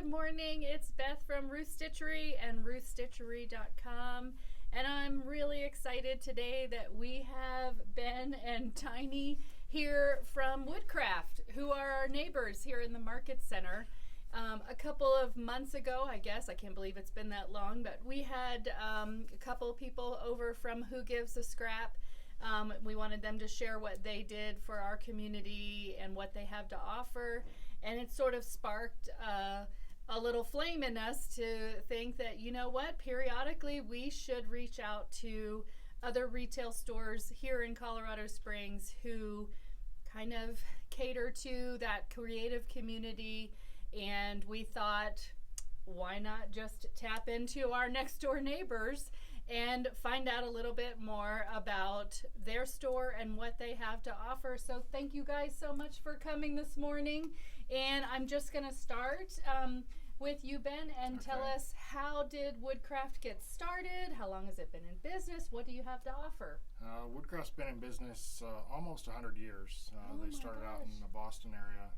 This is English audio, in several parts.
Good morning. It's Beth from Ruth Stitchery and ruthstitchery.com. And I'm really excited today that we have Ben and Tiny here from Woodcraft, who are our neighbors here in the Market Center. A couple of months ago, I guess, I can't believe it's been that long, but we had a couple of people over from Who Gives a Scrap. We wanted them to share what they did for our community and what they have to offer. And it sort of sparked a little flame in us to think that, you know what, periodically we should reach out to other retail stores here in Colorado Springs who kind of cater to that creative community. And we thought, why not just tap into our next door neighbors and find out a little bit more about their store and what they have to offer. So thank you guys so much for coming this morning. And I'm just going to start with you, Ben, and tell us, how did Woodcraft get started? How long has it been in business? What do you have to offer? Woodcraft's been in business almost 100 years. They started out in the Boston area.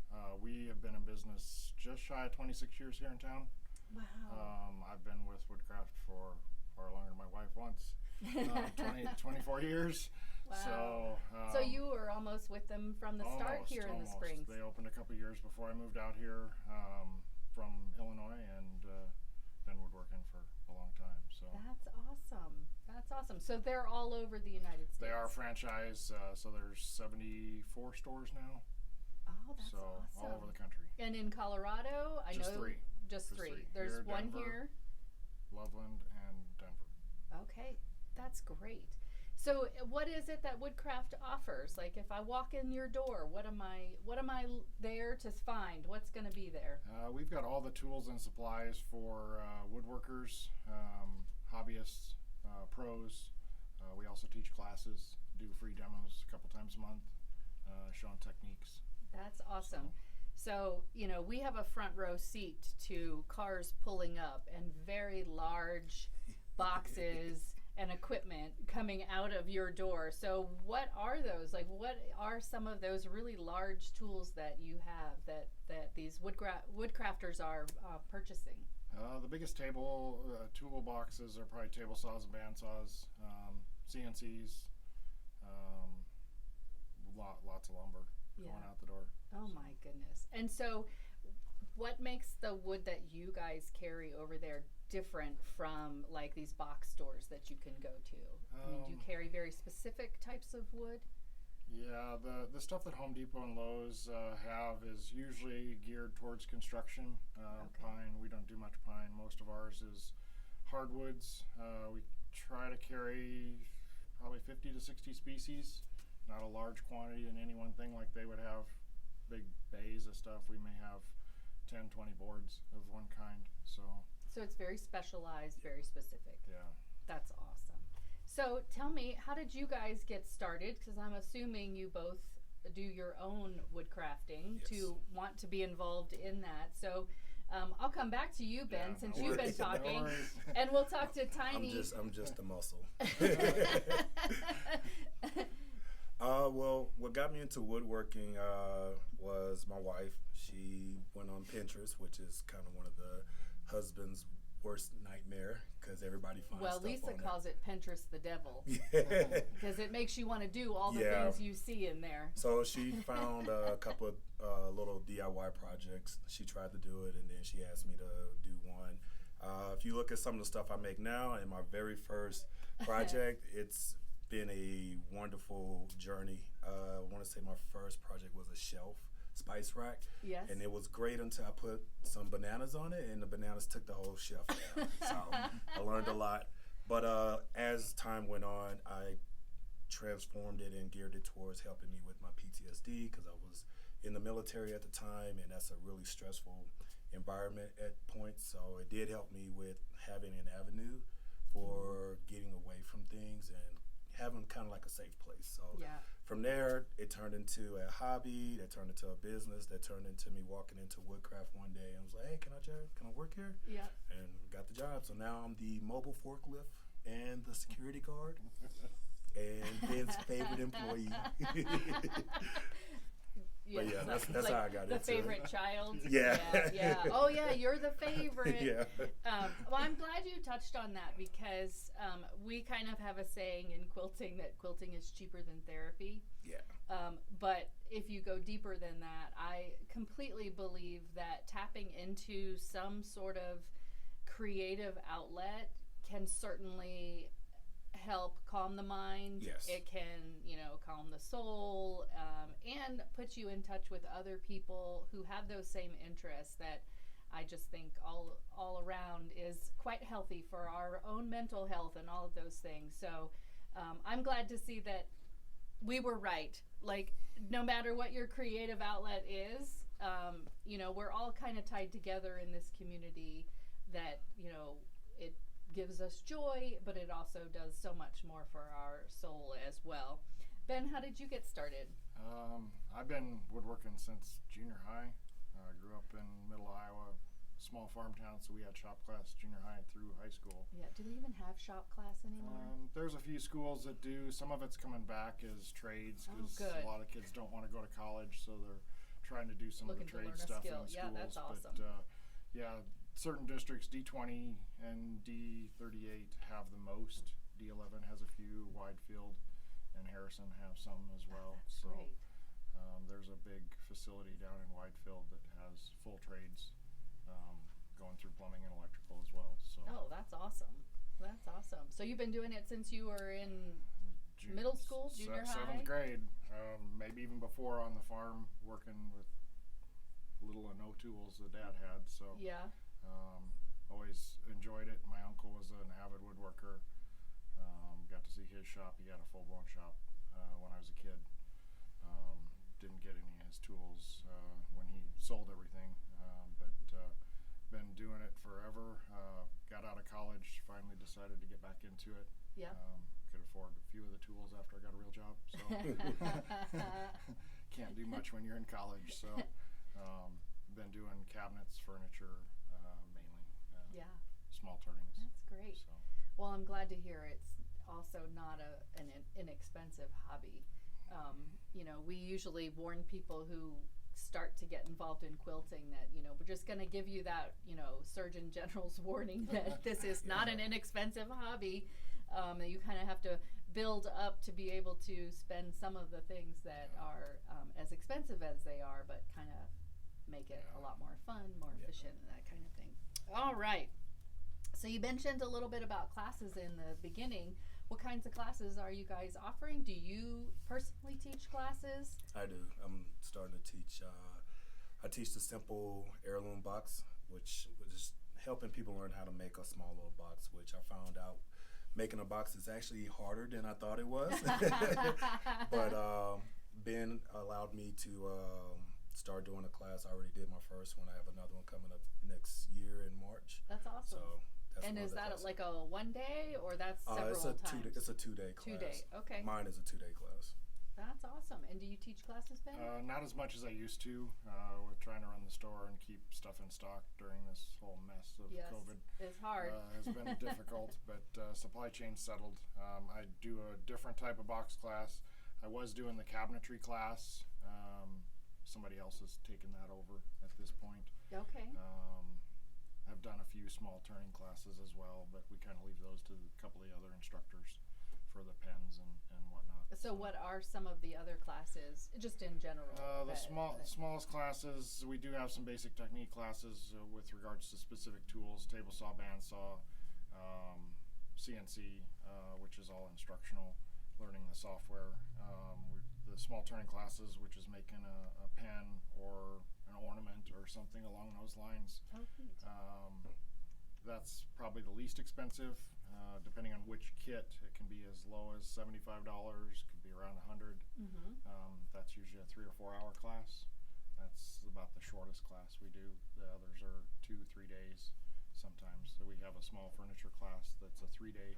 We have been in business just shy of 26 years here in town. Wow. I've been with Woodcraft for far longer than my wife once. 24 years. Wow. So you were almost with them from the start here in the Springs. They opened a couple years before I moved out here from Illinois, and been woodworking for a long time. So that's awesome. That's awesome. So they're all over the United States. They are franchise. So there's 74 stores now. Oh, that's awesome. All over the country. And in Colorado, Just three. Just three. There's here, one Denver, here. Loveland, and Denver. Okay, that's great. So what is it that Woodcraft offers? Like, if I walk in your door, what am I there to find? What's going to be there? We've got all the tools and supplies for woodworkers, hobbyists, pros. We also teach classes, do free demos a couple times a month, showing techniques. That's awesome. So, you know, we have a front row seat to cars pulling up and very large boxes and equipment coming out of your door. So what are those? Like, what are some of those really large tools that you have that these woodcrafters are purchasing? The biggest tool boxes are probably table saws and band saws, CNCs, lots of lumber going out the door. Oh my goodness. And so what makes the wood that you guys carry over there different from like these box stores that you can go to? I mean, do you carry very specific types of wood? Yeah, the stuff that Home Depot and Lowe's have is usually geared towards construction. Pine, we don't do much pine. Most of ours is hardwoods. We try to carry probably 50 to 60 species, not a large quantity in any one thing. Like they would have big bays of stuff. We may have 10, 20 boards of one kind. So it's very specialized, very specific. Yeah. That's awesome. So tell me, how did you guys get started? Because I'm assuming you both do your own woodcrafting to want to be involved in that. So I'll come back to you, Ben, since you've been talking, and we'll talk to Tiny. I'm just a muscle. Well, what got me into woodworking was my wife. She went on Pinterest, which is kind of one of the husband's worst nightmare because everybody finds stuff Lisa on calls it Pinterest the devil. Yeah. Because it makes you want to do all the things you see in there. So she found a couple of little DIY projects. She tried to do it, and then she asked me to do one. If you look at some of the stuff I make now and my very first project, it's been a wonderful journey. I want to say my first project was a shelf spice rack. Yes. And it was great until I put some bananas on it, and the bananas took the whole shelf down. So I learned a lot. But as time went on, I transformed it and geared it towards helping me with my PTSD because I was in the military at the time, and that's a really stressful environment at points. So it did help me with having an avenue for getting away from things and having kind of like a safe place. So from there, it turned into a hobby, that turned into a business, that turned into me walking into Woodcraft one day and was like, hey, can I work here? Yeah. And got the job. So now I'm the mobile forklift and the security guard and Ben's favorite employee. Yeah, But yeah, that's like how I got the into favorite it. child. Yeah. Yeah. Oh yeah, you're the favorite. Yeah. Well, I'm glad you touched on that because we kind of have a saying in quilting that quilting is cheaper than therapy. Yeah. But if you go deeper than that, I completely believe that tapping into some sort of creative outlet can certainly help calm the mind. Yes. It can, calm the soul, and put you in touch with other people who have those same interests that I just think all around is quite healthy for our own mental health and all of those things. So I'm glad to see that we were right. Like, no matter what your creative outlet is, we're all kind of tied together in this community that, it gives us joy, but it also does so much more for our soul as well. Ben, how did you get started? I've been woodworking since junior high. I grew up in middle Iowa, small farm town, so we had shop class junior high through high school. Yeah, do they even have shop class anymore? There's a few schools that do. Some of it's coming back as trades because a lot of kids don't want to go to college, so they're trying to do some Looking of the to trade learn a stuff skill. in schools. Yeah, that's awesome. But certain districts, D20 and D38 have the most. D11 has a few. Widefield and Harrison have some as well. That's so great. there's a big facility down in Widefield that has full trades going through plumbing and electrical as well. So That's awesome. That's awesome. So you've been doing it since you were in middle school, junior high? 7th grade, maybe even before on the farm, working with little or no tools that Dad had. So Yeah. always enjoyed it. My uncle was an avid woodworker. Got to see his shop. He had a full-blown shop when I was a kid. Didn't get any of his tools when he sold everything, but been doing it forever. Got out of college, finally decided to get back into it. Yeah. Could afford a few of the tools after I got a real job, so can't do much when you're in college. So been doing cabinets, furniture, mainly. Yeah. Small turnings. That's great. So. Well, I'm glad to hear it's also not an inexpensive hobby. We usually warn people who start to get involved in quilting that, we're just going to give you that, Surgeon General's warning that this is not an inexpensive hobby. That you kind of have to build up to be able to spend some of the things that are as expensive as they are, but kind of make it a lot more fun, more efficient, and that kind of thing. All right. So you mentioned a little bit about classes in the beginning. What kinds of classes are you guys offering? Do you personally teach classes? I do. I'm starting to teach. I teach the simple heirloom box, which is helping people learn how to make a small little box, which I found out making a box is actually harder than I thought it was. But Ben allowed me to start doing a class. I already did my first one. I have another one coming up next year in March. That's awesome. So that's and is that class. like a one day or that's several times? It's a 2-day class. 2 day, okay. Mine is a 2-day class. That's awesome. And do you teach classes, Ben? Not as much as I used to. We're trying to run the store and keep stuff in stock during this whole mess of COVID. It's hard. Has been difficult, but supply chain settled. I do a different type of box class. I was doing the cabinetry class. Somebody else has taken that over at this point. Okay. I've done a few small turning classes as well, but we kind of leave those to a couple of the other instructors for the pens and whatnot. So what are some of the other classes, just in general? The smallest classes, we do have some basic technique classes with regards to specific tools, table saw, bandsaw, CNC, which is all instructional, learning the software. The small turning classes, which is making a pen or an ornament or something along those lines. Oh, neat. That's probably the least expensive. Depending on which kit, it can be as low as $75, could be around $100. Mm-hmm. That's usually a 3 or 4 hour class. That's about the shortest class we do. The others are 2-3 days sometimes. So we have a small furniture class that's a 3-day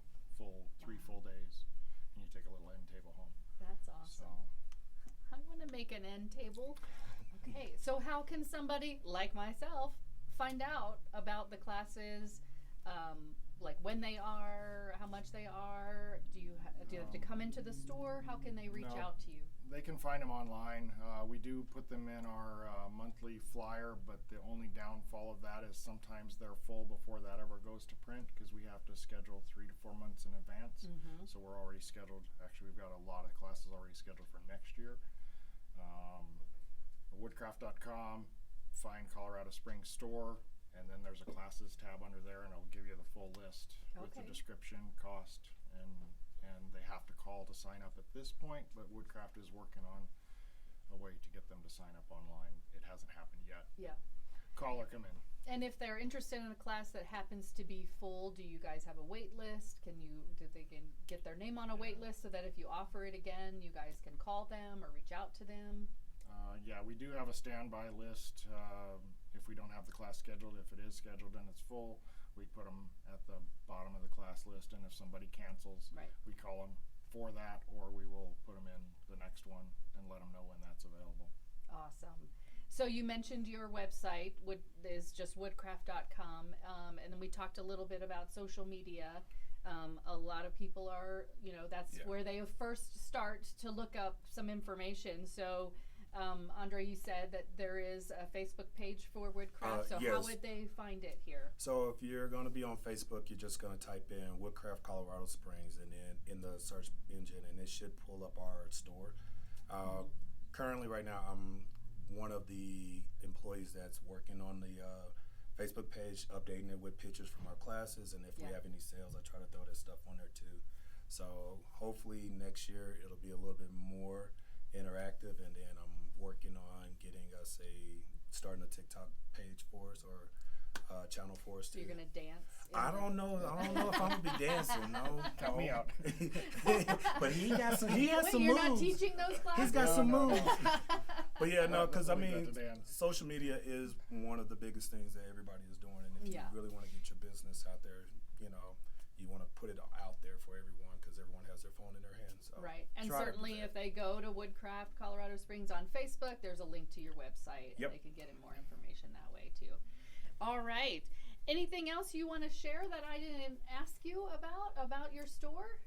three full days, and you take a little end table home. That's awesome. I want to make an end table. Okay, so how can somebody like myself find out about the classes? Like when they are, how much they are? Do you have to come into the store? How can they reach out to you? They can find them online. We do put them in our monthly flyer, but the only downfall of that is sometimes they're full before that ever goes to print because we have to schedule 3 to 4 months in advance. So we're already scheduled. Actually, we've got a lot of classes already scheduled for next year. Woodcraft.com, find Colorado Springs store, and then there's a classes tab under there, and it'll give you the full list with the description, cost, and they have to call to sign up at this point, but Woodcraft is working on a way to get them to sign up online. It hasn't happened yet. Yeah. Call or come in. And if they're interested in a class that happens to be full, do you guys have a wait list? Do they can get their name on a wait list so that if you offer it again, you guys can call them or reach out to them? Yeah, we do have a standby list. If we don't have the class scheduled, if it is scheduled and it's full, we put them at the bottom of the class list, and if somebody cancels, we call them for that, or we will put them in the next one and let them know when that's available. Awesome. So you mentioned your website is just woodcraft.com, and then we talked a little bit about social media. A lot of people are, that's where they first start to look up some information. So Andre, you said that there is a Facebook page for Woodcraft, so yes. How would they find it here? So if you're going to be on Facebook, you're just going to type in Woodcraft Colorado Springs and then in the search engine, and it should pull up our store. Currently, right now, I'm one of the employees that's working on the Facebook page, updating it with pictures from our classes, and if we have any sales, I try to throw that stuff on there too. So hopefully next year it'll be a little bit more interactive, and then I'm working on starting a TikTok page for us or channel for us. So you're gonna dance? I don't know if I'm gonna be dancing. No, Count me out. But he has some You're moves. not teaching those classes? He's got some moves. But yeah, no, because I Leave mean, that to Dan. social media is one of the biggest things that everybody is doing, and if you really want to get your business out there, you want to put it out there for everyone because everyone has their phone in their hands. So right, and try to do certainly that. if they go to Woodcraft Colorado Springs on Facebook, there's a link to your website, and Yep. they can get more information that way too. All right. Anything else you want to share that I didn't ask you about your store?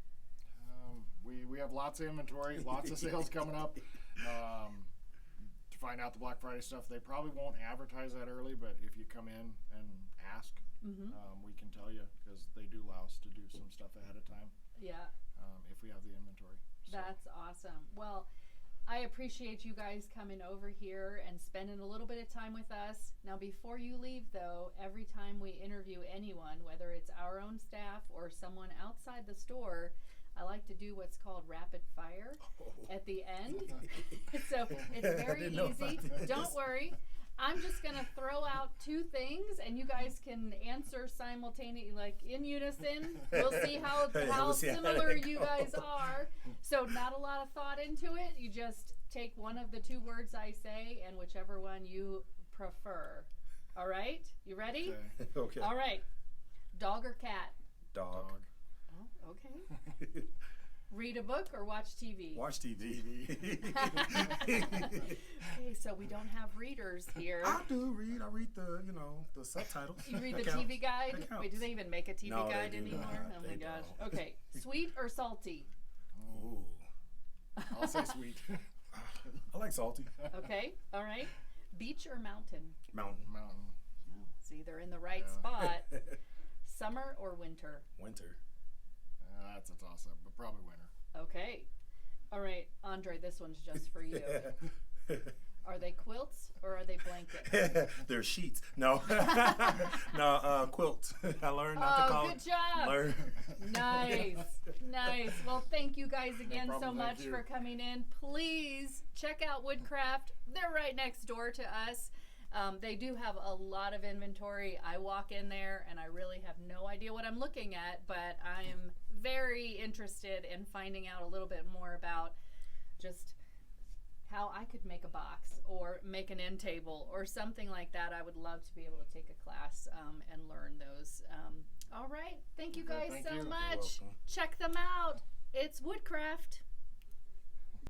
We have lots of inventory, lots of sales coming up. To find out the Black Friday stuff, they probably won't advertise that early, but if you come in and ask, we can tell you because they do allow us to do some stuff ahead of time. Yeah. If we have the inventory. So. That's awesome. Well, I appreciate you guys coming over here and spending a little bit of time with us. Now, before you leave, though, every time we interview anyone, whether it's our own staff or someone outside the store, I like to do what's called rapid fire at the end. So it's very easy. Don't worry. I'm just going to throw out 2 things, and you guys can answer simultaneously, like in unison. We'll see how similar you guys are. So not a lot of thought into it. You just take one of the 2 words I say, and whichever one you prefer. All right? You ready? Okay. All right. Dog or cat? Dog. Oh, okay. Read a book or watch TV? Watch TV. Okay, so we don't have readers here. I do read. I read the subtitles. You read the That counts. TV guide? That Wait, do they even make a TV No, they guide do anymore? not. Oh my They gosh. don't. Okay, sweet or salty? Ooh. I'll say sweet. I like salty. Okay, all right. Beach or mountain? Mountain. Oh, see, they're in the right Yeah. spot. Summer or winter? Winter. That's a toss-up, but probably winter. Okay. All right, Andre, this one's just for you. Are they quilts or are they blankets? They're sheets. No. No, quilt. I learned not to call good job. Learn. Nice. Well, thank you guys again so problem, much thank you. for coming in. Please check out Woodcraft. They're right next door to us. They do have a lot of inventory. I walk in there and I really have no idea what I'm looking at, but I am very interested in finding out a little bit more about just how I could make a box or make an end table or something like that. I would love to be able to take a class and learn those. All right. Thank you Okay, guys thank so you. You're much. welcome. Check them out. It's Woodcraft.